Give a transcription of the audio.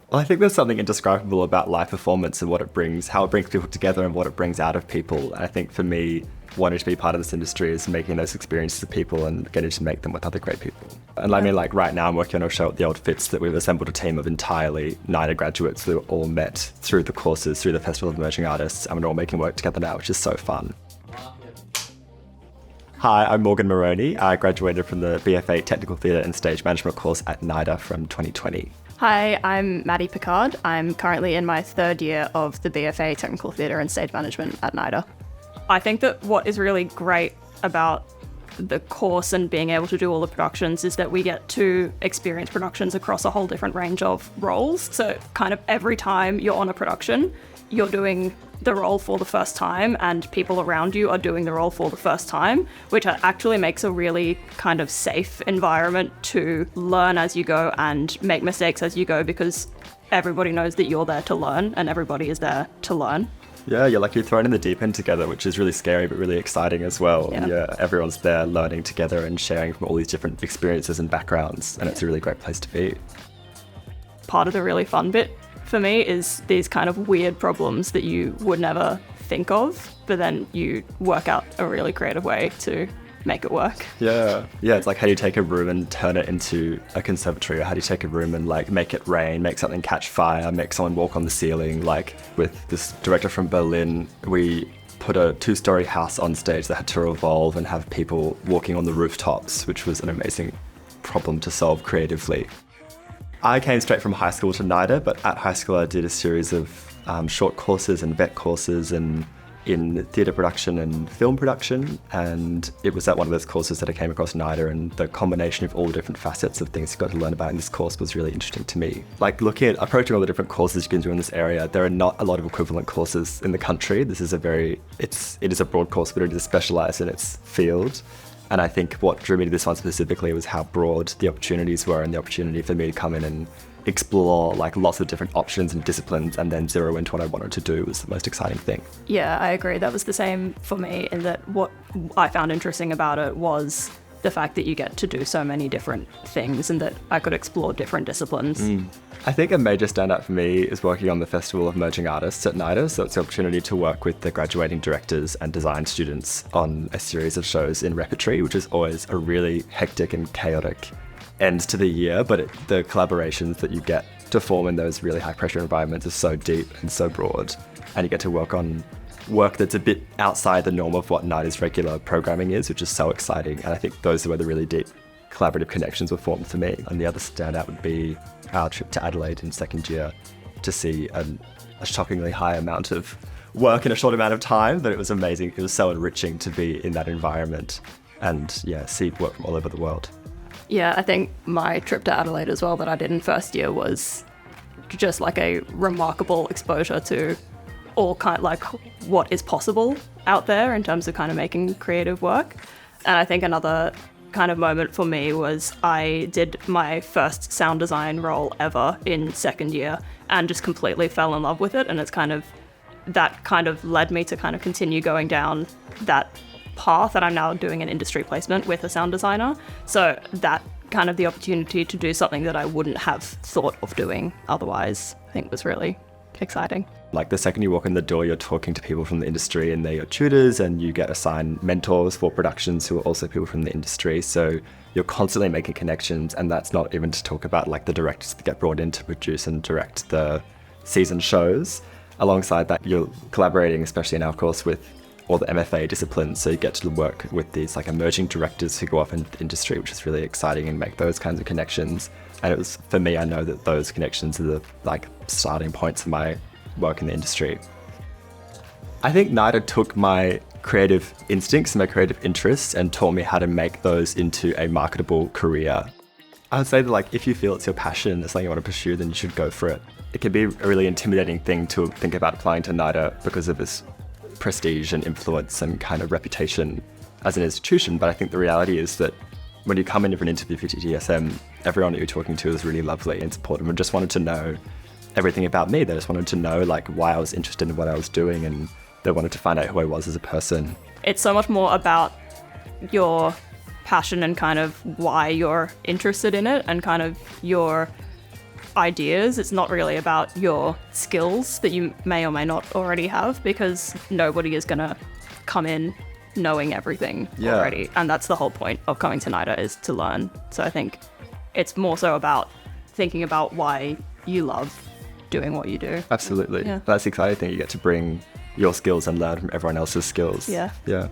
Well, I think there's something indescribable about live performance and what it brings, how it brings people together and what it brings out of people. And I think for me, wanting to be part of this industry is making those experiences of people and getting to make them with other great people. And I mean, like right now I'm working on a show at the Old Fitz that we've assembled a team of entirely NIDA graduates who all met through the courses, through the Festival of Emerging Artists, and we're all making work together now, which is so fun. Hi, I'm Morgan Moroney. I graduated from the BFA Technical Theatre and Stage Management course at NIDA from 2020. Hi, I'm Maddie Picard. I'm currently in my third year of the BFA Technical Theatre and Stage Management at NIDA. I think that what is really great about the course and being able to do all the productions is that we get to experience productions across a whole different range of roles. So kind of every time you're on a production, you're doing the role for the first time and people around you are doing the role for the first time, which actually makes a really kind of safe environment to learn as you go and make mistakes as you go, because everybody knows that you're there to learn and everybody is there to learn. Yeah, you're thrown in the deep end together, which is really scary but really exciting as well. Yeah, everyone's there learning together and sharing from all these different experiences and backgrounds, and it's a really great place to be. Part of the really fun bit for me is these kind of weird problems that you would never think of, but then you work out a really creative way to make it work. Yeah, it's like how do you take a room and turn it into a conservatory, or how do you take a room and like make it rain, make something catch fire, make someone walk on the ceiling. Like with this director from Berlin, we put a 2-story house on stage that had to revolve and have people walking on the rooftops, which was an amazing problem to solve creatively. I came straight from high school to NIDA, but at high school I did a series of short courses and vet courses and in theatre production and film production, and it was at one of those courses that I came across NIDA, and the combination of all the different facets of things you got to learn about in this course was really interesting to me. Like approaching all the different courses you can do in this area, there are not a lot of equivalent courses in the country. This is it is a broad course, but it is specialised in its field. And I think what drew me to this one specifically was how broad the opportunities were, and the opportunity for me to come in and explore like lots of different options and disciplines and then zero into what I wanted to do was the most exciting thing. Yeah, I agree. That was the same for me, in that what I found interesting about it was the fact that you get to do so many different things and that I could explore different disciplines. I think a major standout for me is working on the Festival of Emerging Artists at NIDA. So it's the opportunity to work with the graduating directors and design students on a series of shows in repertory, which is always a really hectic and chaotic end to the year. But the collaborations that you get to form in those really high pressure environments are so deep and so broad. And you get to work on work that's a bit outside the norm of what NIDA's regular programming is, which is so exciting. And I think those are where the really deep collaborative connections were formed for me. And the other standout would be our trip to Adelaide in second year to see a shockingly high amount of work in a short amount of time, but it was amazing. It was so enriching to be in that environment and see work from all over the world. Yeah, I think my trip to Adelaide as well that I did in first year was just like a remarkable exposure to all kind of like what is possible out there in terms of kind of making creative work. And I think another kind of moment for me was I did my first sound design role ever in second year and just completely fell in love with it. And that kind of led me to kind of continue going down that path, that I'm now doing an industry placement with a sound designer. So that kind of the opportunity to do something that I wouldn't have thought of doing otherwise, I think was really exciting. Like the second you walk in the door, you're talking to people from the industry and they're your tutors, and you get assigned mentors for productions who are also people from the industry. So you're constantly making connections, and that's not even to talk about like the directors that get brought in to produce and direct the season shows. Alongside that, you're collaborating, especially in our course, with all the MFA disciplines. So you get to work with these like emerging directors who go off into the industry, which is really exciting, and make those kinds of connections. And it was, for me, I know that those connections are the like starting points of my work in the industry. I think NIDA took my creative instincts and my creative interests and taught me how to make those into a marketable career. I would say that like if you feel it's your passion, it's something you want to pursue, then you should go for it. It can be a really intimidating thing to think about applying to NIDA because of its prestige and influence and kind of reputation as an institution, but I think the reality is that when you come in for an interview for TTSM, everyone that you're talking to is really lovely and supportive and just wanted to know everything about me. They just wanted to know like why I was interested in what I was doing, and they wanted to find out who I was as a person. It's so much more about your passion and kind of why you're interested in it and kind of your ideas. It's not really about your skills that you may or may not already have, because nobody is going to come in knowing everything already. And that's the whole point of coming to NIDA, is to learn. So I think it's more so about thinking about why you love doing what you do. Absolutely. That's the exciting thing. You get to bring your skills and learn from everyone else's skills. Yeah. Yeah.